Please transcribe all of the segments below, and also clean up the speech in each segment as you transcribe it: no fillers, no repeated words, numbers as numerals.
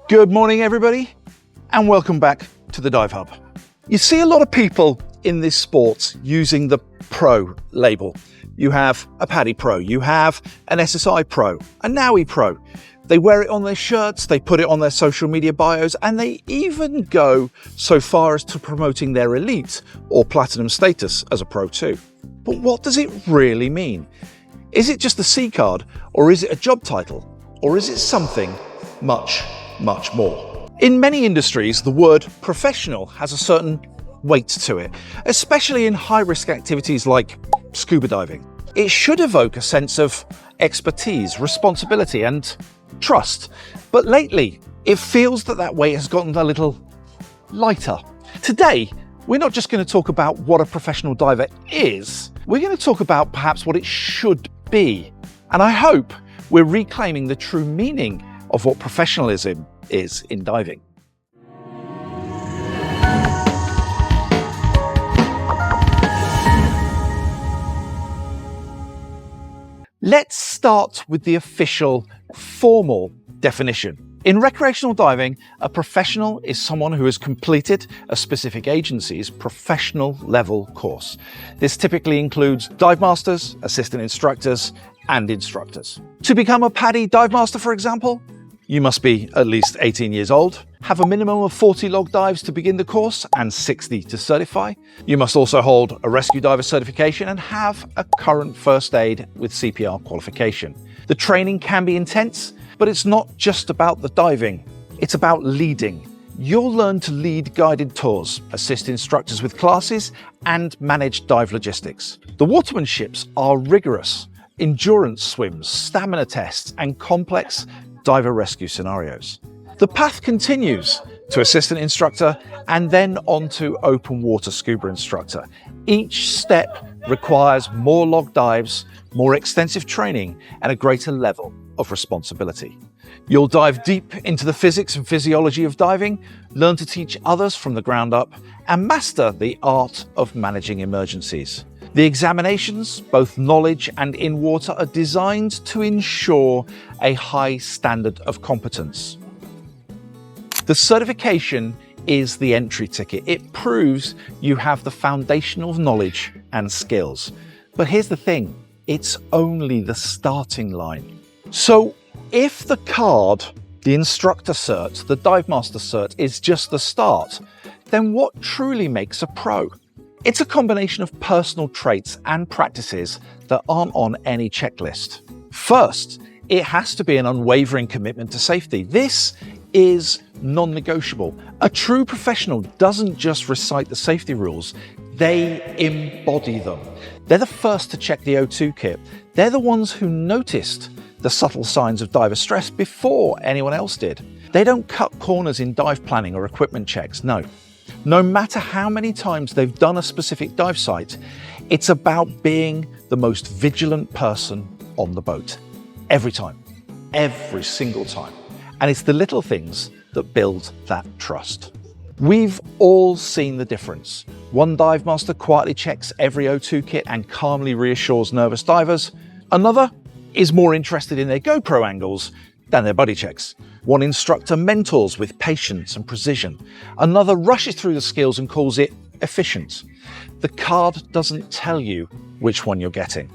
Good morning, everybody, and welcome back to the Dive Hub. You see a lot of people in this sport using the Pro label. You have a PADI Pro, you have an SSI Pro, a NAUI Pro. They wear it on their shirts, they put it on their social media bios, and they even go so far as to promoting their elite or platinum status as a Pro too. But what does it really mean? Is it just a C card, or is it a job title, or is it something much more? In many industries, the word professional has a certain weight to it, especially in high-risk activities like scuba diving. It should evoke a sense of expertise, responsibility, and trust. But lately, it feels that weight has gotten a little lighter. Today, we're not just going to talk about what a professional diver is, we're going to talk about perhaps what it should be. And I hope we're reclaiming the true meaning of what professionalism is in diving. Let's start with the official, formal definition. In recreational diving, a professional is someone who has completed a specific agency's professional level course. This typically includes dive masters, assistant instructors, and instructors. To become a PADI dive master, for example, you must be at least 18 years old, have a minimum of 40 log dives to begin the course and 60 to certify. You must also hold a rescue diver certification and have a current first aid with CPR qualification. The training can be intense, but it's not just about the diving, it's about leading. You'll learn to lead guided tours, assist instructors with classes, and manage dive logistics. The watermanships are rigorous: endurance swims, stamina tests, and complex diver rescue scenarios. The path continues to assistant instructor and then on to open water scuba instructor. Each step requires more log dives, more extensive training, and a greater level of responsibility. You'll dive deep into the physics and physiology of diving, learn to teach others from the ground up, and master the art of managing emergencies. The examinations, both knowledge and in water, are designed to ensure a high standard of competence. The certification is the entry ticket. It proves you have the foundational knowledge and skills. But here's the thing, it's only the starting line. So if the card, the instructor cert, the dive master cert is just the start, then what truly makes a pro? It's a combination of personal traits and practices that aren't on any checklist. First, it has to be an unwavering commitment to safety. This is non-negotiable. A true professional doesn't just recite the safety rules, they embody them. They're the first to check the O2 kit. They're the ones who noticed the subtle signs of diver stress before anyone else did. They don't cut corners in dive planning or equipment checks, no. No matter how many times they've done a specific dive site, it's about being the most vigilant person on the boat. Every time, every single time. And it's the little things that build that trust. We've all seen the difference. One dive master quietly checks every O2 kit and calmly reassures nervous divers. Another is more interested in their GoPro angles than their buddy checks. One instructor mentors with patience and precision. Another rushes through the skills and calls it efficient. The card doesn't tell you which one you're getting.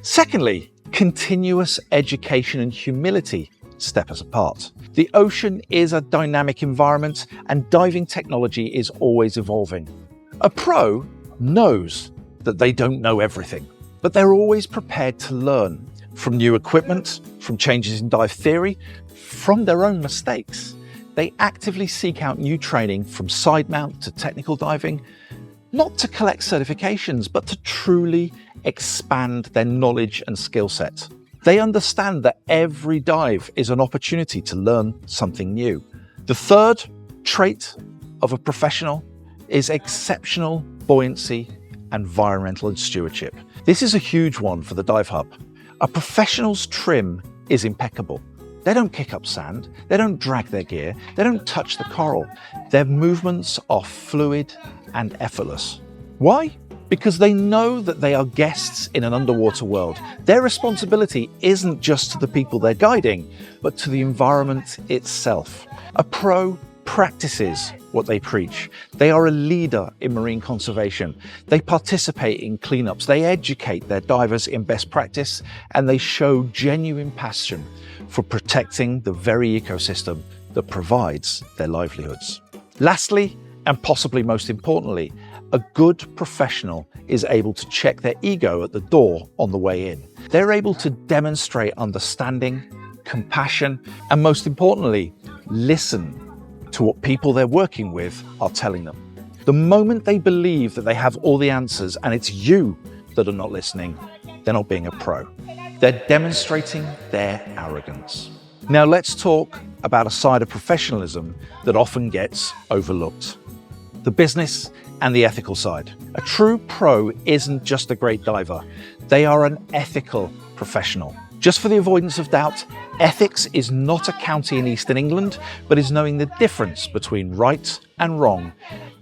Secondly, continuous education and humility step us apart. The ocean is a dynamic environment and diving technology is always evolving. A pro knows that they don't know everything, but they're always prepared to learn from new equipment, from changes in dive theory, from their own mistakes. They actively seek out new training from side mount to technical diving, not to collect certifications, but to truly expand their knowledge and skill set. They understand that every dive is an opportunity to learn something new. The third trait of a professional is exceptional buoyancy and environmental stewardship. This is a huge one for the Dive Hub. A professional's trim is impeccable. They don't kick up sand, they don't drag their gear, they don't touch the coral. Their movements are fluid and effortless. Why? because they know that they are guests in an underwater world. Their responsibility isn't just to the people they're guiding, but to the environment itself. A pro practices what they preach. They are a leader in marine conservation. They participate in cleanups. They educate their divers in best practice, and they show genuine passion for protecting the very ecosystem that provides their livelihoods. Lastly, and possibly most importantly, a good professional is able to check their ego at the door on the way in. They're able to demonstrate understanding, compassion, and most importantly, listen to what people they're working with are telling them. The moment they believe that they have all the answers and it's you that are not listening, they're not being a pro. They're demonstrating their arrogance. Now let's talk about a side of professionalism that often gets overlooked: the business and the ethical side. A true pro isn't just a great diver. They are an ethical professional. Just for the avoidance of doubt, ethics is not a county in Eastern England, but is knowing the difference between right and wrong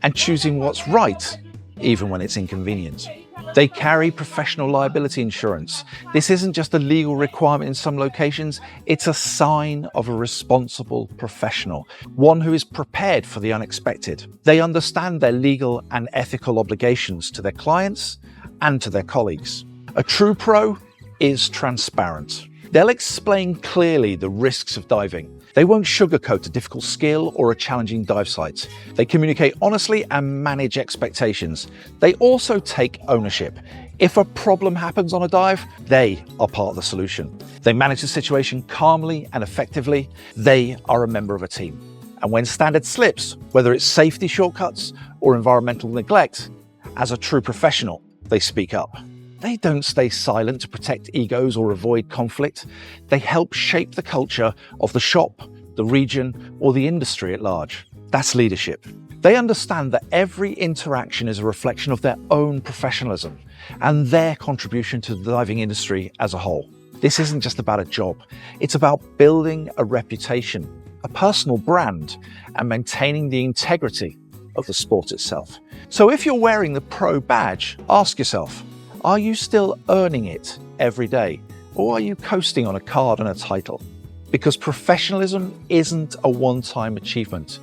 and choosing what's right, even when it's inconvenient. They carry professional liability insurance. This isn't just a legal requirement in some locations, it's a sign of a responsible professional, one who is prepared for the unexpected. They understand their legal and ethical obligations to their clients and to their colleagues. A true pro is transparent. They'll explain clearly the risks of diving. They won't sugarcoat a difficult skill or a challenging dive site. They communicate honestly and manage expectations. They also take ownership. If a problem happens on a dive, they are part of the solution. They manage the situation calmly and effectively. They are a member of a team. And when standard slips, whether it's safety shortcuts or environmental neglect, as a true professional, they speak up. They don't stay silent to protect egos or avoid conflict. They help shape the culture of the shop, the region, or the industry at large. That's leadership. They understand that every interaction is a reflection of their own professionalism and their contribution to the diving industry as a whole. This isn't just about a job. It's about building a reputation, a personal brand, and maintaining the integrity of the sport itself. So if you're wearing the pro badge, ask yourself, are you still earning it every day? Or are you coasting on a card and a title? Because professionalism isn't a one-time achievement.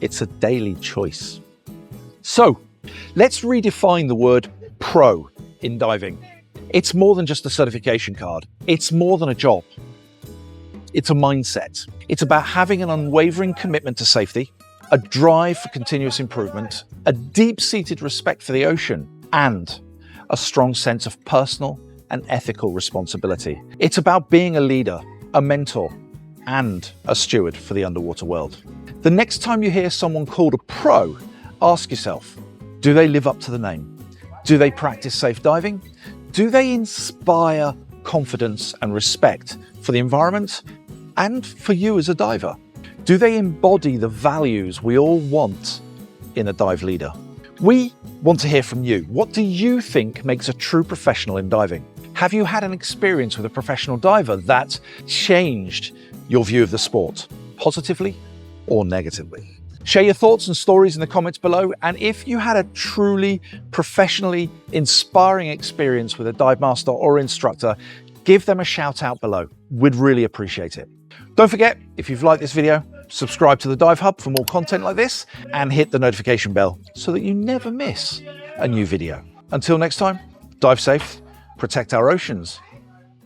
It's a daily choice. So let's redefine the word pro in diving. It's more than just a certification card. It's more than a job. It's a mindset. It's about having an unwavering commitment to safety, a drive for continuous improvement, a deep-seated respect for the ocean, and a strong sense of personal and ethical responsibility. It's about being a leader, a mentor, and a steward for the underwater world. The next time you hear someone called a pro, ask yourself, do they live up to the name? Do they practice safe diving? Do they inspire confidence and respect for the environment and for you as a diver? Do they embody the values we all want in a dive leader? We want to hear from you. What do you think makes a true professional in diving? Have you had an experience with a professional diver that changed your view of the sport, positively or negatively? Share your thoughts and stories in the comments below. And if you had a truly professionally inspiring experience with a Divemaster or instructor, give them a shout out below. We'd really appreciate it. Don't forget, if you've liked this video, subscribe to the Dive Hub for more content like this and hit the notification bell so that you never miss a new video. Until next time, dive safe, protect our oceans,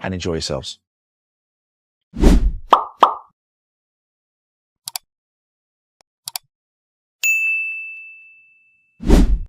and enjoy yourselves.